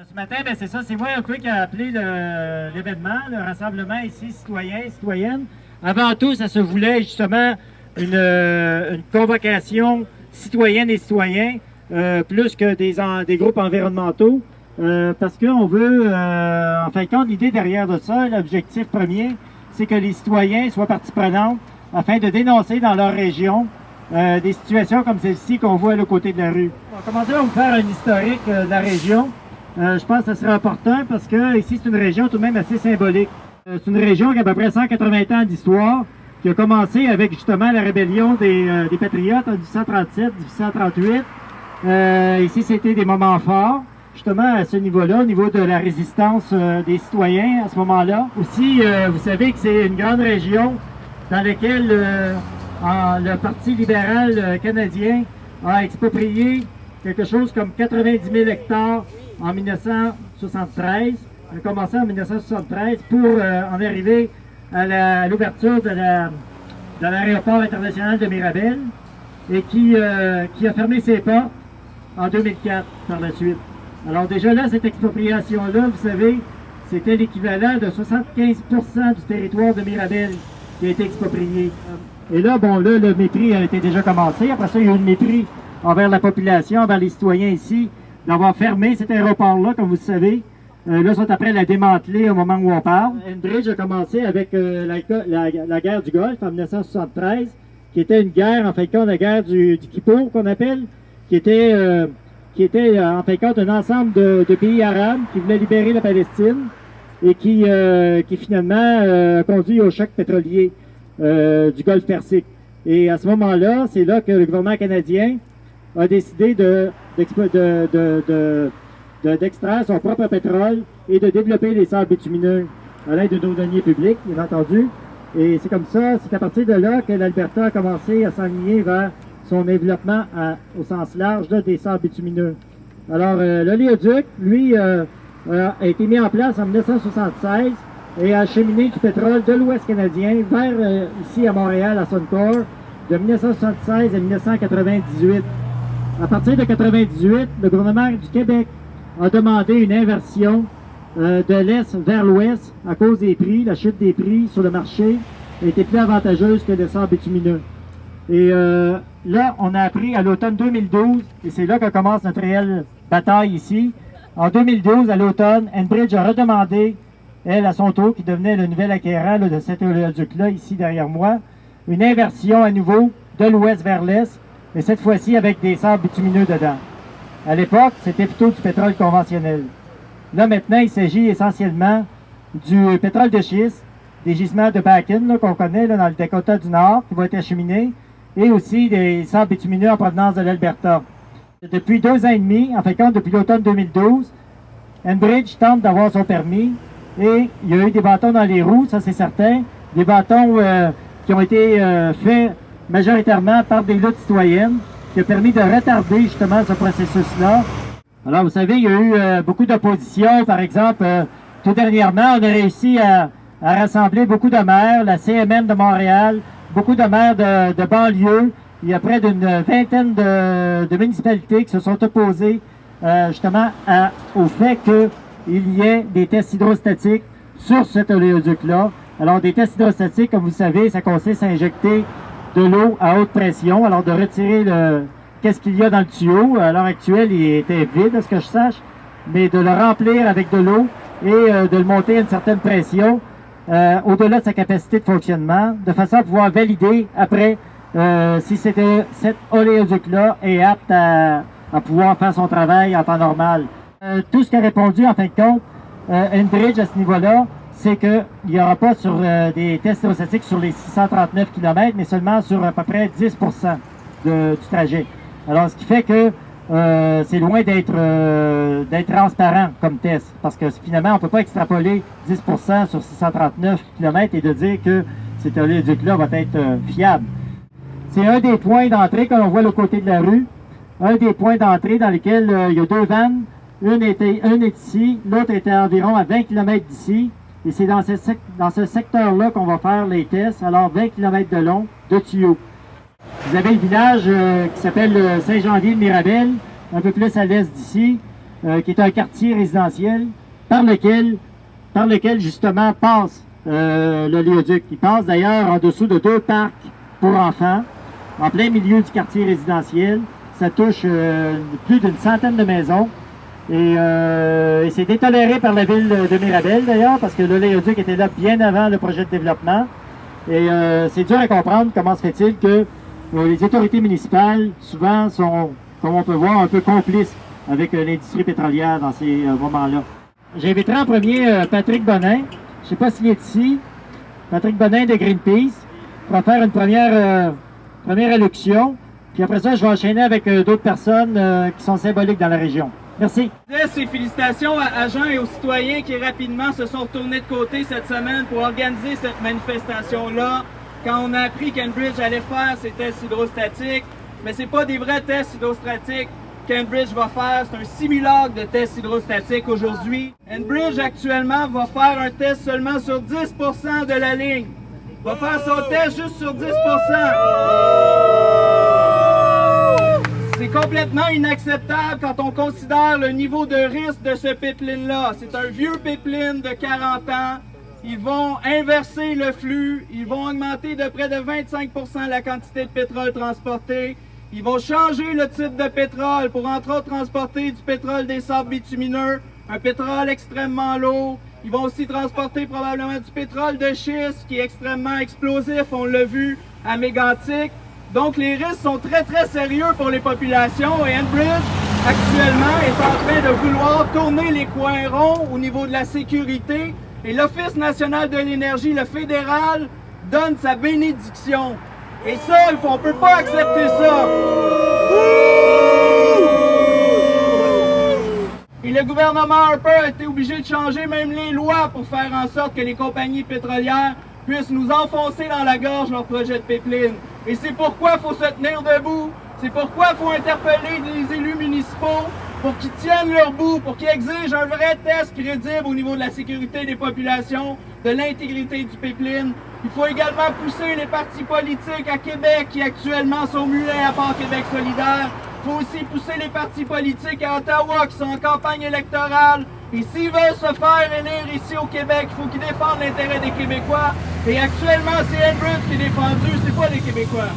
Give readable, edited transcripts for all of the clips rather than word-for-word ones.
Ce matin, ben c'est ça, c'est moi un peu qui a appelé l'événement, le rassemblement ici, citoyens, citoyennes. Avant tout, ça se voulait justement une convocation citoyenne et citoyens, plus que des groupes environnementaux, parce qu'on veut, en fin de compte, l'idée derrière de ça, l'objectif premier, c'est que les citoyens soient partie prenante afin de dénoncer dans leur région des situations comme celle-ci qu'on voit à l'autre côté de la rue. On va commencer à vous faire un historique de la région. Je pense que ce serait important parce que ici, c'est une région tout de même assez symbolique. C'est une région qui a à peu près 180 ans d'histoire, qui a commencé avec justement la rébellion des Patriotes en 1837-1838. Ici, c'était des moments forts, justement à ce niveau-là, au niveau de la résistance des citoyens à ce moment-là. Aussi, vous savez que c'est une grande région dans laquelle le Parti libéral canadien a exproprié quelque chose comme 90 000 hectares en 1973. On a commencé en 1973 pour en arriver à l'ouverture de l'aéroport international de Mirabel et qui a fermé ses portes en 2004 par la suite. Alors déjà là, cette expropriation-là, vous savez, c'était l'équivalent de 75 du territoire de Mirabel qui a été exproprié. Et là, bon, là, le mépris a été déjà commencé. Après ça, il y a eu le mépris envers la population, envers les citoyens ici, d'avoir fermé cet aéroport-là, comme vous le savez. Là, ils sont après à la démanteler au moment où on parle. Enbridge a commencé avec la guerre du Golfe en 1973, qui était une guerre, en fin de compte, la guerre du Kippour, qu'on appelle, qui était en fin de compte un ensemble de pays arabes qui voulaient libérer la Palestine et qui finalement a conduit au choc pétrolier du Golfe Persique. Et à ce moment-là, c'est là que le gouvernement canadien a décidé d'extraire son propre pétrole et de développer les sables bitumineux à l'aide de nos deniers publics, bien entendu. Et c'est comme ça, c'est à partir de là que l'Alberta a commencé à s'enligner vers son développement au sens large là, des sables bitumineux. Alors, l'oléoduc, lui, a été mis en place en 1976 et a acheminé du pétrole de l'Ouest canadien vers ici à Montréal, à Suncor, de 1976 à 1998. À partir de 1998, le gouvernement du Québec a demandé une inversion de l'Est vers l'Ouest à cause des prix. La chute des prix sur le marché était plus avantageuse que le sable bitumineux. Et là, on a appris à l'automne 2012, et c'est là que commence notre réelle bataille ici. En 2012, à l'automne, Enbridge a redemandé, elle, à son tour, qui devenait le nouvel acquérant de cet oléoduc-là, ici derrière moi, une inversion à nouveau de l'Ouest vers l'Est, mais cette fois-ci avec des sables bitumineux dedans. À l'époque, c'était plutôt du pétrole conventionnel. Là, maintenant, il s'agit essentiellement du pétrole de schiste, des gisements de Bakken qu'on connaît là, dans le Dakota du Nord, qui vont être acheminés, et aussi des sables bitumineux en provenance de l'Alberta. Depuis 2 ans et demi, en fait, depuis l'automne 2012, Enbridge tente d'avoir son permis, et il y a eu des bâtons dans les roues, ça c'est certain, des bâtons qui ont été faits majoritairement par des luttes citoyennes, qui a permis de retarder justement ce processus-là. Alors, vous savez, il y a eu beaucoup d'opposition. Par exemple, tout dernièrement, on a réussi à rassembler beaucoup de maires, la CMM de Montréal, beaucoup de maires de banlieue. Il y a près d'une vingtaine de municipalités qui se sont opposées justement au fait qu'il y ait des tests hydrostatiques sur cet oléoduc-là. Alors, des tests hydrostatiques, comme vous le savez, ça consiste à injecter de l'eau à haute pression, alors de retirer qu'est-ce qu'il y a dans le tuyau. À l'heure actuelle, il était vide, à ce que je sache, mais de le remplir avec de l'eau et de le monter à une certaine pression au-delà de sa capacité de fonctionnement, de façon à pouvoir valider après si cet oléoduc-là est apte à pouvoir faire son travail en temps normal. Tout ce qu'a répondu, en fin de compte, Enbridge à ce niveau-là, c'est qu'il n'y aura pas sur des tests hydrostatiques sur les 639 km, mais seulement sur à peu près 10 du trajet. Alors, ce qui fait que c'est loin d'être transparent comme test, parce que finalement, on ne peut pas extrapoler 10 sur 639 km et de dire que cet oléoduc-là va être fiable. C'est un des points d'entrée que l'on voit de l'autre côté de la rue, un des points d'entrée dans lesquels il y a 2 vannes, une est ici, l'autre était environ à 20 km d'ici. Et c'est dans ce secteur-là qu'on va faire les tests, alors 20 km de long de tuyaux. Vous avez le village qui s'appelle Saint-Janvier-de-Mirabel, un peu plus à l'est d'ici. qui est un quartier résidentiel par lequel justement passe l'oléoduc. Il passe d'ailleurs en dessous de 2 parcs pour enfants, en plein milieu du quartier résidentiel. Ça touche plus d'une centaine de maisons. Et c'est toléré par la ville de Mirabel d'ailleurs, parce que l'oléoduc était là bien avant le projet de développement. Et c'est dur à comprendre comment se fait-il que les autorités municipales, souvent, sont, comme on peut voir, un peu complices avec l'industrie pétrolière dans ces moments-là. J'inviterai en premier Patrick Bonin. Je ne sais pas s'il est ici. Patrick Bonin de Greenpeace. Pour faire une première allocution. Puis après ça, je vais enchaîner avec d'autres personnes qui sont symboliques dans la région. Merci. Et félicitations à Jean et aux citoyens qui rapidement se sont retournés de côté cette semaine pour organiser cette manifestation-là. Quand on a appris qu'Enbridge allait faire ses tests hydrostatiques, mais c'est pas des vrais tests hydrostatiques qu'Enbridge va faire, c'est un simulacre de tests hydrostatiques aujourd'hui. Enbridge actuellement va faire un test seulement sur 10% de la ligne. Va faire son test juste sur 10%. C'est complètement inacceptable quand on considère le niveau de risque de ce pipeline-là. C'est un vieux pipeline de 40 ans. Ils vont inverser le flux. Ils vont augmenter de près de 25% la quantité de pétrole transporté. Ils vont changer le type de pétrole pour, entre autres, transporter du pétrole des sables bitumineux, un pétrole extrêmement lourd. Ils vont aussi transporter probablement du pétrole de schiste qui est extrêmement explosif. On l'a vu à Mégantic. Donc, les risques sont très, très sérieux pour les populations et Enbridge, actuellement, est en train de vouloir tourner les coins ronds au niveau de la sécurité et l'Office national de l'énergie, le fédéral, donne sa bénédiction. Et ça, on ne peut pas accepter ça. Et le gouvernement Harper a été obligé de changer même les lois pour faire en sorte que les compagnies pétrolières puissent nous enfoncer dans la gorge leur projet de pipeline. Et c'est pourquoi il faut se tenir debout, c'est pourquoi il faut interpeller les élus municipaux pour qu'ils tiennent leur bout, pour qu'ils exigent un vrai test crédible au niveau de la sécurité des populations, de l'intégrité du pipeline. Il faut également pousser les partis politiques à Québec qui actuellement sont muets à part Québec solidaire. Il faut aussi pousser les partis politiques à Ottawa qui sont en campagne électorale. Et s'ils veulent se faire élire ici au Québec, il faut qu'ils défendent l'intérêt des Québécois. Et actuellement, c'est Enbridge qui est défendu, c'est pas les Québécois.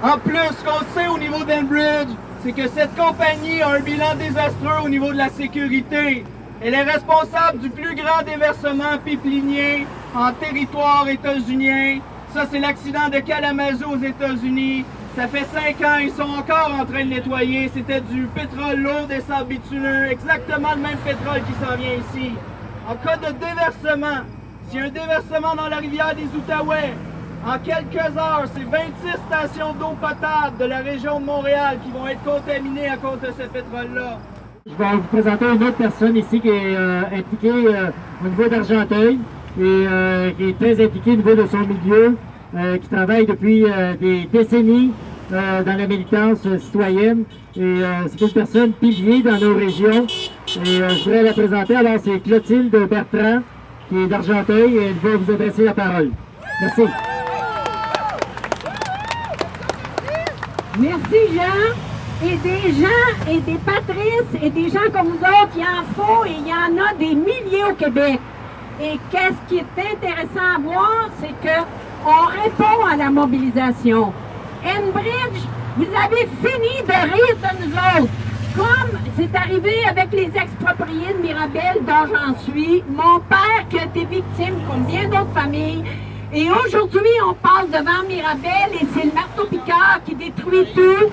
En plus, ce qu'on sait au niveau d'Enbridge, c'est que cette compagnie a un bilan désastreux au niveau de la sécurité. Elle est responsable du plus grand déversement pipelinien en territoire états-unien. Ça, c'est l'accident de Kalamazoo aux États-Unis. Ça fait 5 ans, ils sont encore en train de nettoyer. C'était du pétrole lourd des sables bitumineux, exactement le même pétrole qui s'en vient ici. En cas de déversement, s'il y a un déversement dans la rivière des Outaouais, en quelques heures, c'est 26 stations d'eau potable de la région de Montréal qui vont être contaminées à cause de ce pétrole-là. Je vais vous présenter une autre personne ici qui est impliquée au niveau d'Argenteuil et qui est très impliquée au niveau de son milieu, qui travaille depuis des décennies dans la militance citoyenne. Et c'est une personne pilier dans nos régions. Et je voudrais la présenter. Alors, c'est Clotilde Bertrand, qui est d'Argenteuil, et elle va vous adresser la parole. Merci. Merci Jean. Et des gens et des Patrice et des gens comme vous autres, il y en faut et il y en a des milliers au Québec. Et qu'est-ce qui est intéressant à voir, c'est qu'on répond à la mobilisation. Enbridge, vous avez fini de rire de nous autres. Comme c'est arrivé avec les expropriés de Mirabel, dont j'en suis, mon père qui a été victime, comme bien d'autres familles. Et aujourd'hui, on passe devant Mirabel et c'est le marteau-piqueur qui détruit tout.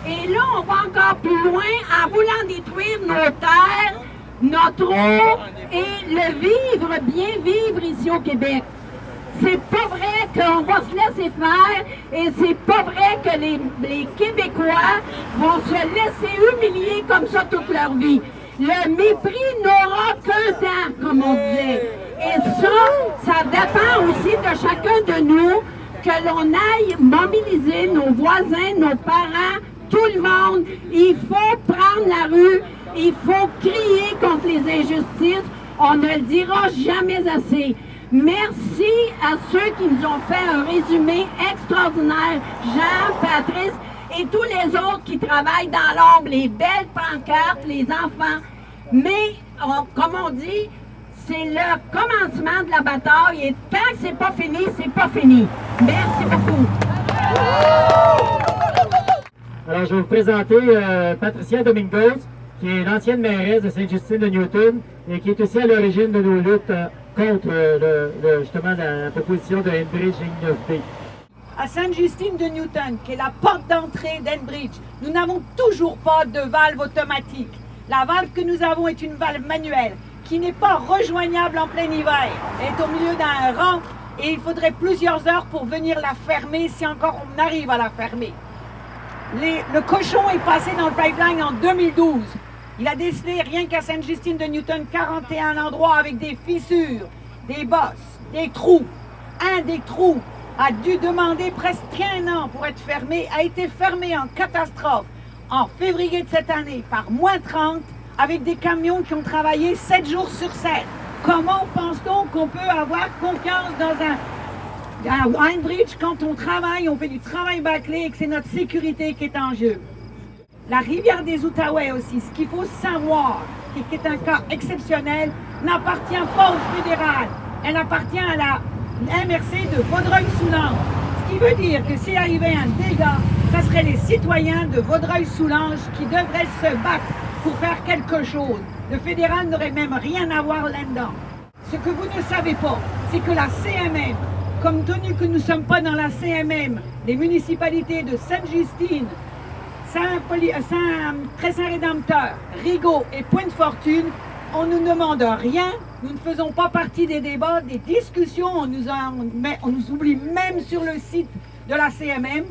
Et là, on va encore plus loin en voulant détruire nos terres, notre eau et le vivre, bien vivre ici au Québec. C'est pas vrai qu'on va se laisser faire et c'est pas vrai que les Québécois vont se laisser humilier comme ça toute leur vie. Le mépris n'aura qu'un temps, comme on disait. Et ça dépend aussi de chacun de nous que l'on aille mobiliser nos voisins, nos parents, tout le monde. Il faut prendre la rue, il faut crier contre les injustices. On ne le dira jamais assez. Merci à ceux qui nous ont fait un résumé extraordinaire, Jean, Patrice et tous les autres qui travaillent dans l'ombre, les belles pancartes, les enfants. Mais, comme on dit, c'est le commencement de la bataille et tant que c'est pas fini, c'est pas fini. Merci beaucoup. Alors, je vais vous présenter Patricia Domingos, qui est l'ancienne mairesse de Sainte-Justine de Newton et qui est aussi à l'origine de nos luttes contre justement la proposition de Enbridge Ligne 9B. À Sainte-Justine de Newton, qui est la porte d'entrée d'Enbridge, nous n'avons toujours pas de valve automatique. La valve que nous avons est une valve manuelle qui n'est pas rejoignable en plein hiver. Elle est au milieu d'un rang et il faudrait plusieurs heures pour venir la fermer si encore on arrive à la fermer. Le cochon est passé dans le pipeline en 2012. Il a décelé rien qu'à Sainte-Justine de Newton 41 endroits avec des fissures, des bosses, des trous. Un des trous a dû demander presque 1 an pour être fermé, a été fermé en catastrophe en février de cette année par moins 30 avec des camions qui ont travaillé 7 jours sur 7. Comment pense-t-on qu'on peut avoir confiance dans un Enbridge quand on travaille, on fait du travail bâclé et que c'est notre sécurité qui est en jeu? La rivière des Outaouais aussi, ce qu'il faut savoir, qui est un cas exceptionnel, n'appartient pas au fédéral. Elle appartient à la MRC de Vaudreuil-Soulanges. Ce qui veut dire que s'il arrivait un dégât, ce seraient les citoyens de Vaudreuil-Soulanges qui devraient se battre pour faire quelque chose. Le fédéral n'aurait même rien à voir là-dedans. Ce que vous ne savez pas, c'est que la CMM, comme tenu que nous ne sommes pas dans la CMM, les municipalités de Sainte-Justine, Saint-Rédempteur, Rigaud et Pointe-Fortune, on ne nous demande rien, nous ne faisons pas partie des débats, des discussions, on nous oublie même sur le site de la CMM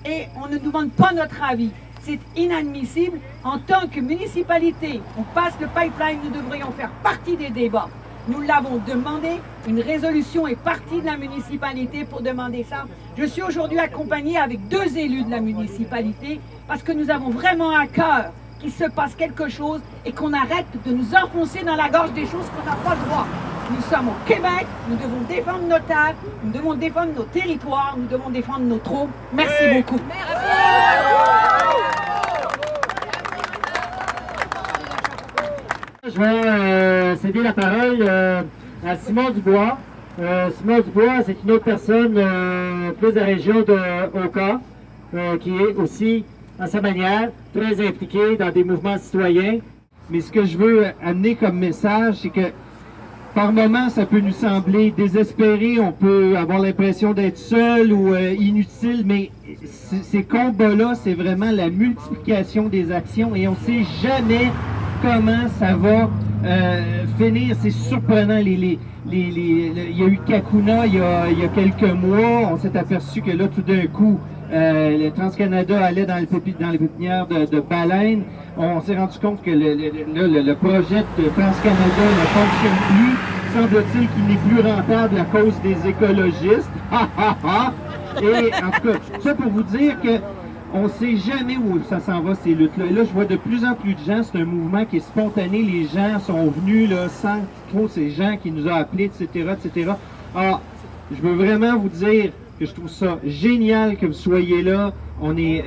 et on ne nous demande pas notre avis. C'est inadmissible. En tant que municipalité, on passe le pipeline, nous devrions faire partie des débats. Nous l'avons demandé, une résolution est partie de la municipalité pour demander ça. Je suis aujourd'hui accompagnée avec 2 élus de la municipalité parce que nous avons vraiment à cœur qu'il se passe quelque chose et qu'on arrête de nous enfoncer dans la gorge des choses qu'on n'a pas le droit. Nous sommes au Québec, nous devons défendre nos terres, nous devons défendre nos territoires, nous devons défendre nos troupes. Merci beaucoup. Je vais céder la parole à Simon Dubois. Simon Dubois, c'est une autre personne plus de la région de Oka, qui est aussi, à sa manière, très impliqué dans des mouvements citoyens. Mais ce que je veux amener comme message, c'est que par moments, ça peut nous sembler désespéré, on peut avoir l'impression d'être seul ou inutile, mais ces combats-là, c'est vraiment la multiplication des actions et on ne sait jamais comment ça va finir. C'est surprenant. Il y a eu Kakuna il y a quelques mois, on s'est aperçu que là, tout d'un coup, le TransCanada allait dans les pépinières de baleines. On s'est rendu compte que le projet de TransCanada ne fonctionne plus. Semble-t-il qu'il n'est plus rentable à cause des écologistes. Et en tout cas, ça pour vous dire que on ne sait jamais où ça s'en va, ces luttes-là. Et là, je vois de plus en plus de gens, c'est un mouvement qui est spontané. Les gens sont venus là, sans trop ces gens qui nous ont appelés, etc., etc. Alors, je veux vraiment vous dire que je trouve ça génial que vous soyez là. On est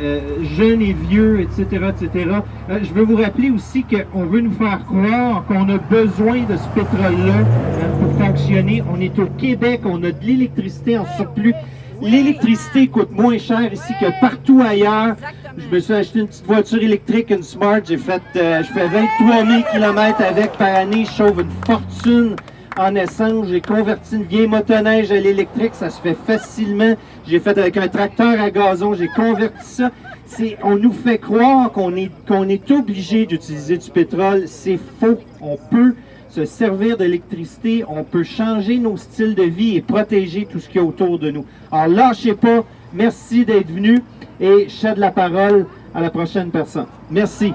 jeunes et vieux, etc., etc. Je veux vous rappeler aussi qu'on veut nous faire croire qu'on a besoin de ce pétrole-là pour fonctionner. On est au Québec, on a de l'électricité en surplus. L'électricité coûte moins cher ici que partout ailleurs. Je me suis acheté une petite voiture électrique, une Smart. Je fais 23 000 km avec par année. Je sauve une fortune en essence. J'ai converti une vieille motoneige à l'électrique. Ça se fait facilement. J'ai fait avec un tracteur à gazon. J'ai converti ça. On nous fait croire qu'on est obligé d'utiliser du pétrole. C'est faux. On peut se servir de l'électricité, on peut changer nos styles de vie et protéger tout ce qu'il y a autour de nous. Alors lâchez pas, merci d'être venu et je cède la parole à la prochaine personne. Merci.